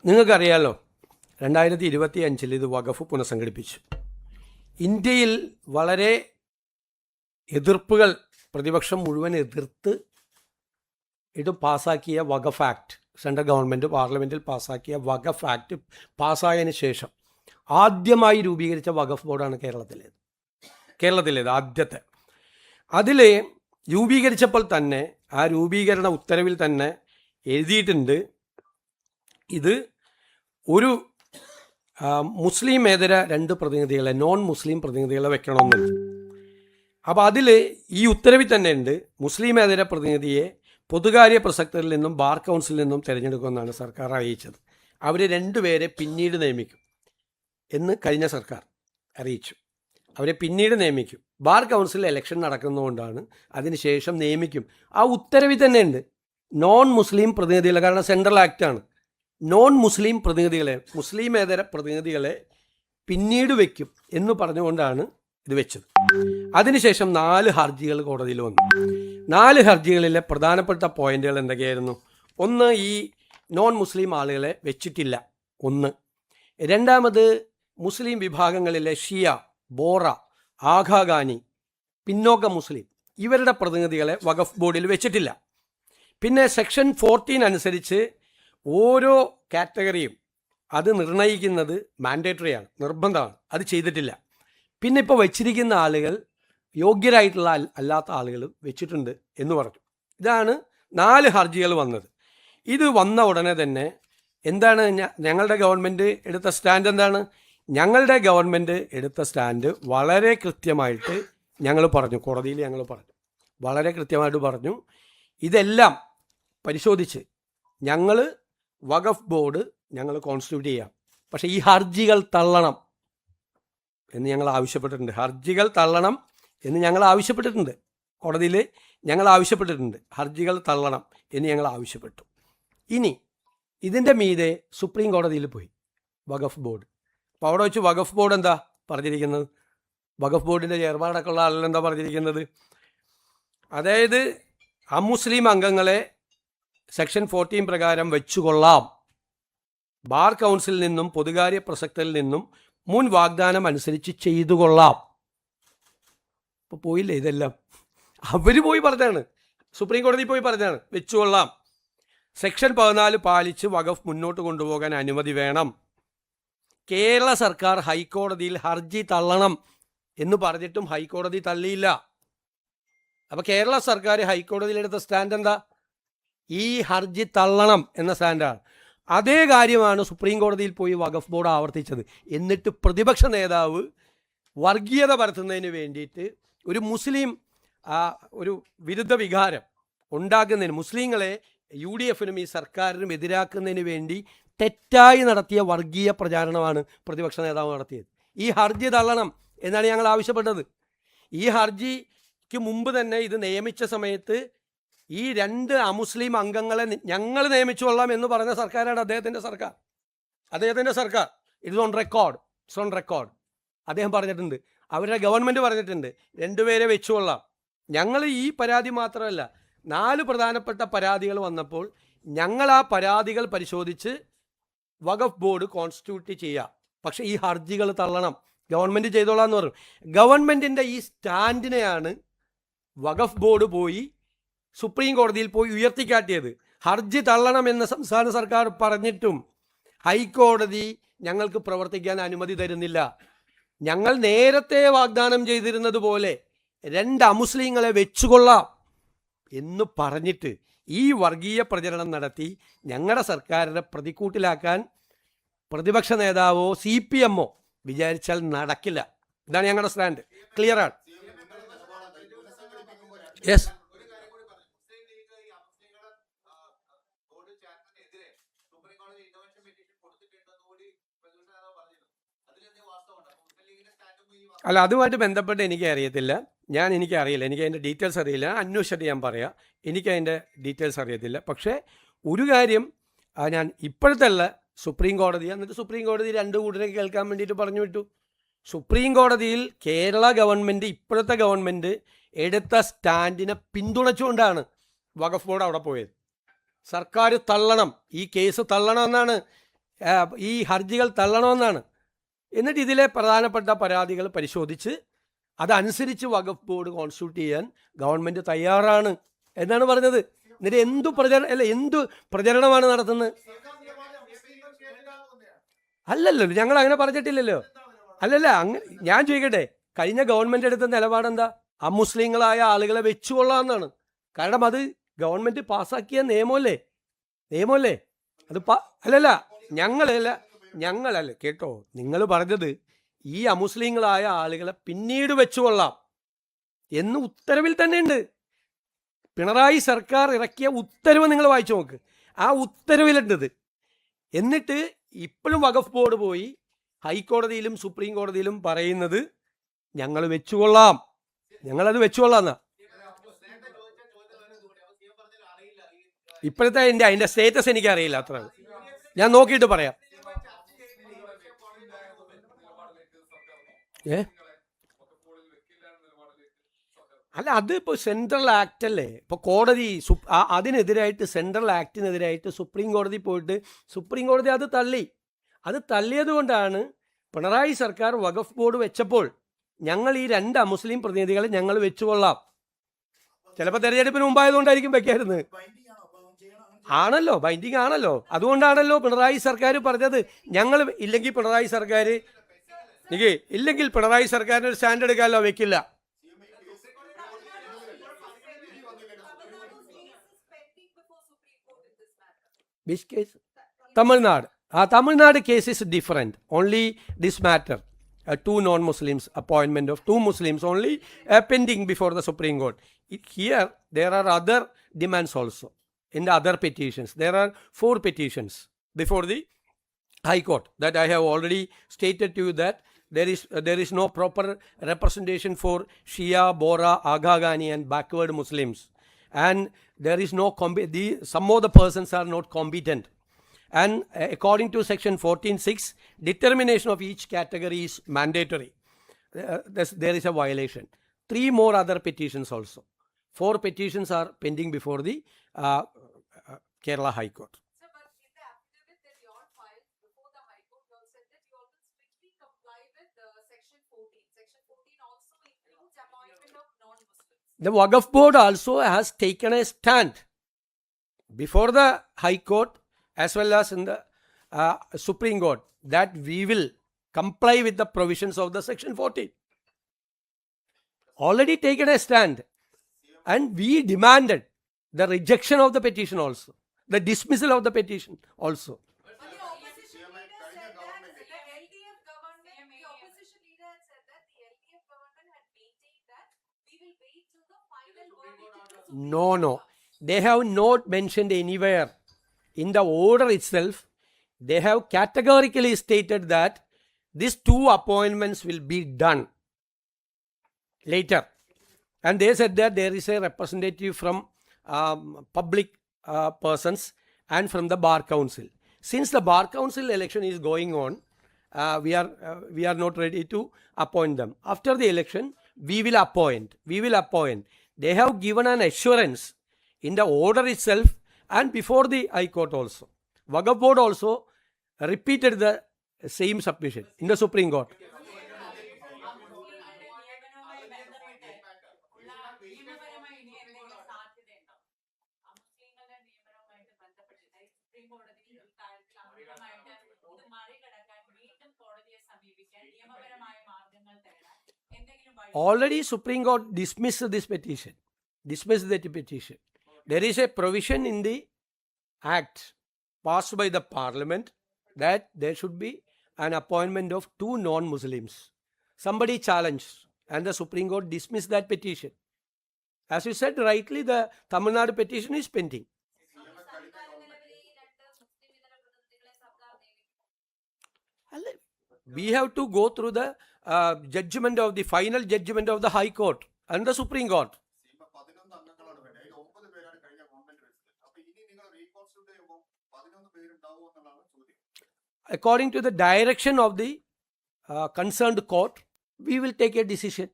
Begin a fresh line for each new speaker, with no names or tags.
നിങ്ങൾക്കറിയാലോ 2025 ഇത് വഖഫ് പുനഃസംഘടിപ്പിച്ചു. ഇന്ത്യയിൽ വളരെ എതിർപ്പുകൾ പ്രതിപക്ഷം മുഴുവൻ എതിർത്ത് ഇത് പാസ്സാക്കിയ വഖഫ് ആക്ട്, സെൻട്രൽ ഗവൺമെൻറ് പാർലമെൻറ്റിൽ പാസ്സാക്കിയ വഖഫ് ആക്ട് പാസ്സായതിനു ശേഷം ആദ്യമായി രൂപീകരിച്ച വഖഫ് ബോർഡാണ് കേരളത്തിലേത് ആദ്യത്തെ. അതിൽ രൂപീകരിച്ചപ്പോൾ തന്നെ ആ രൂപീകരണ ഉത്തരവിൽ തന്നെ എഴുതിയിട്ടുണ്ട് ഇത് ഒരു മുസ്ലിമേതര 2 പ്രതിനിധികളെ, നോൺ മുസ്ലിം പ്രതിനിധികളെ വെക്കണമെന്നുണ്ട്. അപ്പോൾ അതിൽ ഈ ഉത്തരവിൽ തന്നെ ഉണ്ട് മുസ്ലിമേതര പ്രതിനിധിയെ പൊതുകാര്യ പ്രസക്തരിൽ നിന്നും ബാർ കൗൺസിലിൽ നിന്നും തിരഞ്ഞെടുക്കുമെന്നാണ് സർക്കാർ അറിയിച്ചത്. അവർ 2 പേരെ പിന്നീട് നിയമിക്കും എന്ന് കഴിഞ്ഞ സർക്കാർ അറിയിച്ചു. അവരെ പിന്നീട് നിയമിക്കും. ബാർ കൗൺസിൽ ഇലക്ഷൻ നടക്കുന്നതുകൊണ്ടാണ് അതിനുശേഷം നിയമിക്കും. ആ ഉത്തരവിൽ തന്നെ ഉണ്ട് നോൺ മുസ്ലിം പ്രതിനിധികളെ, കാരണം സെൻട്രൽ ആക്റ്റാണ്. നോൺ മുസ്ലിം പ്രതിനിധികളെ, മുസ്ലിമേതര പ്രതിനിധികളെ പിന്നീട് വയ്ക്കും എന്ന് പറഞ്ഞുകൊണ്ടാണ് ഇത് വെച്ചത്. അതിനുശേഷം 4 ഹർജികൾ കോടതിയിൽ വന്നു. 4 ഹർജികളിലെ പ്രധാനപ്പെട്ട പോയിന്റുകൾ എന്തൊക്കെയായിരുന്നു? ഒന്ന്, ഈ നോൺ മുസ്ലിം ആളുകളെ വെച്ചിട്ടില്ല. ഒന്ന്. രണ്ടാമത്, മുസ്ലിം വിഭാഗങ്ങളിലെ ഷിയ, ബോറ, ആഘാഖാനി, പിന്നോക്ക മുസ്ലിം ഇവരുടെ പ്രതിനിധികളെ വഖഫ് ബോർഡിൽ വെച്ചിട്ടില്ല. പിന്നെ സെക്ഷൻ 14 അനുസരിച്ച് ഓരോ കാറ്റഗറിയും അത് നിർണ്ണയിക്കുന്നത് മാൻഡേറ്ററിയാണ്, നിർബന്ധമാണ്. അത് ചെയ്തിട്ടില്ല. പിന്നെ ഇപ്പോൾ വെച്ചിരിക്കുന്ന ആളുകൾ യോഗ്യരായിട്ടുള്ള അല്ലാത്ത ആളുകൾ വെച്ചിട്ടുണ്ട് എന്ന് പറഞ്ഞു. ഇതാണ് 4 ഹർജികൾ വന്നത്. ഇത് വന്ന ഉടനെ തന്നെ എന്താണ് ഞങ്ങളുടെ ഗവൺമെൻറ് എടുത്ത സ്റ്റാൻഡ്? എന്താണ് ഞങ്ങളുടെ ഗവൺമെൻറ് എടുത്ത സ്റ്റാൻഡ്? വളരെ കൃത്യമായിട്ട് ഞങ്ങൾ പറഞ്ഞു, കോടതിയിൽ ഞങ്ങൾ പറഞ്ഞു, വളരെ കൃത്യമായിട്ട് പറഞ്ഞു, ഇതെല്ലാം പരിശോധിച്ച് ഞങ്ങൾ വഖഫ് ബോർഡ് ഞങ്ങൾ കോൺസ്റ്റിറ്റ്യൂട്ട് ചെയ്യാം, പക്ഷേ ഈ ഹർജികൾ തള്ളണം എന്ന് ഞങ്ങൾ ആവശ്യപ്പെട്ടിട്ടുണ്ട്. ഹർജികൾ തള്ളണം എന്ന് ഞങ്ങൾ ആവശ്യപ്പെട്ടിട്ടുണ്ട്. കോടതിയിൽ ഞങ്ങൾ ആവശ്യപ്പെട്ടിട്ടുണ്ട്, ഹർജികൾ തള്ളണം എന്ന് ഞങ്ങൾ ആവശ്യപ്പെട്ടു. ഇനി ഇതിൻ്റെ മീതെ സുപ്രീം കോടതിയിൽ പോയി വഖഫ് ബോർഡ്. അപ്പോൾ അവിടെ വെച്ച് വഖഫ് ബോർഡ് എന്താ പറഞ്ഞിരിക്കുന്നത്? വഖഫ് ബോർഡിൻ്റെ ചെയർമാനടക്കമുള്ള ആളുകൾ എന്താ പറഞ്ഞിരിക്കുന്നത്? അതായത് അമുസ്ലിം അംഗങ്ങളെ സെക്ഷൻ 14 പ്രകാരം വെച്ചുകൊള്ളാം, ബാർ കൗൺസിലിൽ നിന്നും പൊതുകാര്യ പ്രസക്തരിൽ നിന്നും മുൻ വാഗ്ദാനം അനുസരിച്ച് ചെയ്തു കൊള്ളാം. ഇപ്പോൾ പോയില്ലേ ഇതെല്ലാം? അവർ പോയി പറഞ്ഞാണ്, സുപ്രീം കോടതി പോയി പറഞ്ഞാണ് വെച്ചുകൊള്ളാം. സെക്ഷൻ 14 പാലിച്ച് വഖഫ് മുന്നോട്ട് കൊണ്ടുപോകാൻ അനുമതി വേണം. കേരള സർക്കാർ ഹൈക്കോടതിയിൽ ഹർജി തള്ളണം എന്ന് പറഞ്ഞിട്ടും ഹൈക്കോടതി തള്ളിയില്ല. അപ്പോൾ കേരള സർക്കാർ ഹൈക്കോടതിയിലെടുത്ത സ്റ്റാൻഡ് എന്താ? ഈ ഹർജി തള്ളണം എന്ന സ്റ്റാൻഡാണ്. അതേ കാര്യമാണ് സുപ്രീം കോടതിയിൽ പോയി വഖഫ് ബോർഡ് ആവർത്തിച്ചത്. എന്നിട്ട് പ്രതിപക്ഷ നേതാവ് വർഗീയത പരത്തുന്നതിന് വേണ്ടിയിട്ട് ഒരു മുസ്ലിം ഒരു വിരുദ്ധ വികാരം ഉണ്ടാക്കുന്നതിന്, മുസ്ലിങ്ങളെ UDFനും ഈ സർക്കാരിനും എതിരാക്കുന്നതിന് വേണ്ടി തെറ്റായി നടത്തിയ വർഗീയ പ്രചാരണമാണ് പ്രതിപക്ഷ നേതാവ് നടത്തിയത്. ഈ ഹർജി തള്ളണം എന്നാണ് ഞങ്ങൾ ആവശ്യപ്പെട്ടത്. ഈ ഹർജിക്ക് മുമ്പ് തന്നെ ഇത് നിയമിച്ച സമയത്ത് ഈ 2 അമുസ്ലിം അംഗങ്ങളെ ഞങ്ങൾ നിയമിച്ചു കൊള്ളാം എന്ന് പറഞ്ഞ സർക്കാരാണ് അദ്ദേഹത്തിൻ്റെ സർക്കാർ. It's on record. അദ്ദേഹം പറഞ്ഞിട്ടുണ്ട്, അവരുടെ ഗവൺമെൻറ് പറഞ്ഞിട്ടുണ്ട് 2 പേരെ വെച്ചുകൊള്ളാം. ഞങ്ങൾ ഈ പരാതി മാത്രമല്ല, 4 പ്രധാനപ്പെട്ട പരാതികൾ വന്നപ്പോൾ ഞങ്ങൾ ആ പരാതികൾ പരിശോധിച്ച് വഖഫ് ബോർഡ് കോൺസ്റ്റിറ്റ്യൂട്ട് ചെയ്യുക, പക്ഷേ ഈ ഹർജികൾ തള്ളണം, ഗവൺമെൻറ് ചെയ്തോളാം എന്ന് പറഞ്ഞു. ഗവൺമെൻറ്റിൻ്റെ ഈ സ്റ്റാൻഡിനെയാണ് വഖഫ് ബോർഡ് പോയി സുപ്രീം കോടതിയിൽ പോയി ഉയർത്തിക്കാട്ടിയത്. ഹർജി തള്ളണമെന്ന് സംസ്ഥാന സർക്കാർ പറഞ്ഞിട്ടും ഹൈക്കോടതി ഞങ്ങൾക്ക് പ്രവർത്തിക്കാൻ അനുമതി തരുന്നില്ല. ഞങ്ങൾ നേരത്തെ വാഗ്ദാനം ചെയ്തിരുന്നത് പോലെ 2 അമുസ്ലിങ്ങളെ വെച്ചുകൊള്ളാം എന്ന് പറഞ്ഞിട്ട് ഈ വർഗീയ പ്രചരണം നടത്തി ഞങ്ങളുടെ സർക്കാരിനെ പ്രതിക്കൂട്ടിലാക്കാൻ പ്രതിപക്ഷ നേതാവോ CPMോ വിചാരിച്ചാൽ നടക്കില്ല. ഇതാണ് ഞങ്ങളുടെ സ്റ്റാൻഡ്. ക്ലിയറാണ്. യെസ്. അല്ല, അതുമായിട്ട് ബന്ധപ്പെട്ട് എനിക്കറിയത്തില്ല. എനിക്കറിയില്ല, എനിക്ക് അതിൻ്റെ ഡീറ്റെയിൽസ് അറിയില്ല. അന്വേഷിച്ചിട്ട് ഞാൻ പറയാം. എനിക്കതിൻ്റെ ഡീറ്റെയിൽസ് അറിയത്തില്ല. പക്ഷേ ഒരു കാര്യം ഞാൻ ഇപ്പോഴത്തെ അല്ല, സുപ്രീം കോടതി, എന്നിട്ട് സുപ്രീം കോടതി 2 കൂട്ടരെ കേൾക്കാൻ വേണ്ടിയിട്ട് പറഞ്ഞു വിട്ടു. സുപ്രീം കോടതിയിൽ കേരള ഗവൺമെൻറ്, ഇപ്പോഴത്തെ ഗവൺമെൻറ് എടുത്ത സ്റ്റാൻഡിനെ പിന്തുണച്ചുകൊണ്ടാണ് വഖഫ് ബോർഡ് അവിടെ പോയത്. സർക്കാർ തള്ളണം, ഈ കേസ് തള്ളണം എന്നാണ് ഈ ഹർജികൾ തള്ളണമെന്നാണ്. എന്നിട്ട് ഇതിലെ പ്രധാനപ്പെട്ട പരാതികൾ പരിശോധിച്ച് അതനുസരിച്ച് വഖഫ് ബോർഡ് കോൺസ്റ്റിറ്റ്യൂട്ട് ചെയ്യാൻ ഗവൺമെൻറ് തയ്യാറാണ് എന്നാണ് പറഞ്ഞത്. എന്നിട്ട് എന്തു പ്രചരണമാണ് നടത്തുന്നത്? അല്ലല്ലോ, ഞങ്ങൾ അങ്ങനെ പറഞ്ഞിട്ടില്ലല്ലോ. അല്ലല്ല, ഞാൻ ചോദിക്കട്ടെ, കഴിഞ്ഞ ഗവൺമെൻറ് എടുത്ത നിലപാടെന്താ? അമുസ്ലിങ്ങളായ ആളുകളെ വെച്ചുകൊള്ളാമെന്നാണ്. കാരണം അത് ഗവൺമെൻറ് പാസ്സാക്കിയ നിയമമല്ലേ അത്. അല്ലല്ല, ഞങ്ങളല്ല കേട്ടോ, നിങ്ങൾ പറഞ്ഞത് ഈ അമുസ്ലിങ്ങളായ ആളുകളെ പിന്നീട് വെച്ചുകൊള്ളാം എന്ന് ഉത്തരവിൽ തന്നെ ഉണ്ട്. പിണറായി സർക്കാർ ഇറക്കിയ ഉത്തരവ് നിങ്ങൾ വായിച്ചു നോക്ക്, ആ ഉത്തരവിലുണ്ടത്. എന്നിട്ട് ഇപ്പോഴും വഖഫ് ബോർഡ് പോയി ഹൈക്കോടതിയിലും സുപ്രീം കോടതിയിലും പറയുന്നത് ഞങ്ങളത് വെച്ചുകൊള്ളാന്നാ. ഇപ്പോഴത്തെ അതിൻ്റെ സ്റ്റേറ്റസ് എനിക്കറിയില്ല, അത്ര ഞാൻ നോക്കിയിട്ട് പറയാം. അല്ല, അത് ഇപ്പോൾ സെൻട്രൽ ആക്ട് അല്ലേ. ഇപ്പോൾ കോടതി അതിനെതിരായിട്ട്, സെൻട്രൽ ആക്ടിനെതിരായിട്ട് സുപ്രീം കോടതി പോയിട്ട് സുപ്രീം കോടതി അത് തള്ളിയത് കൊണ്ടാണ് പിണറായി സർക്കാർ വഖഫ് ബോർഡ് വെച്ചപ്പോൾ ഞങ്ങൾ ഈ 2 അമുസ്ലിം പ്രതിനിധികളെ ഞങ്ങൾ വെച്ചുകൊള്ളാം. ചിലപ്പോൾ തെരഞ്ഞെടുപ്പിന് മുമ്പായതുകൊണ്ടായിരിക്കും വെക്കായിരുന്നത്. ആണല്ലോ, ബൈൻഡിങ് ആണല്ലോ. അതുകൊണ്ടാണല്ലോ പിണറായി സർക്കാർ പറഞ്ഞത് ഞങ്ങൾ ഇല്ലെങ്കിൽ പിണറായി സർക്കാരിന് ഒരു സ്റ്റാൻഡ് എടുക്കാമല്ലോ, വെക്കില്ല. Which case? Tamil Nadu. Tamil Nadu case is different. Only this matter, 2 non-Muslims, appointment of 2 Muslims only pending before the Supreme Court. Here there are other demands also. In the other petitions, there are 4 petitions before the High Court that I have already stated to you that there is no proper representation for Shia, Bora, Agha Ghani and backward Muslims. And there is no some of the persons are not competent, and according to section 14(6), determination of each category is mandatory. There is a violation. 3 more other petitions also. 4 petitions are pending before the Kerala High Court.
Sir, but in the affidavit that you all filed before the High Court, you all said that you all will strictly comply with section 14. Section 14 also includes appointment of non-Muslims.
The Waqf Board also has taken a stand before the High Court as well as in the Supreme Court that we will comply with the provisions of the section 14. Already taken a stand, and we demanded the rejection of the petition also, the dismissal of the petition also.
But the opposition leader said that the LDF government had maintained that we will wait till the final verdict.
No. They have not mentioned anywhere in the order itself. They have categorically stated that these 2 appointments will be done later. And they said that there is a representative from public persons and from the Bar Council. Since the Bar Council election is going on, we are not ready to appoint them. After the election, we will appoint. They have given an assurance in the order itself and before the High Court also. Waqf Board also repeated the same submission in the Supreme Court. Already Supreme Court dismissed the petition. There is a provision in the act passed by the parliament that there should be an appointment of 2 non-Muslims. Somebody challenged and the Supreme Court dismissed that petition. As you said rightly, the Tamil Nadu petition is pending. We have to go through the final judgment of the High Court and the Supreme Court. According to the direction of the concerned court, we will take a decision.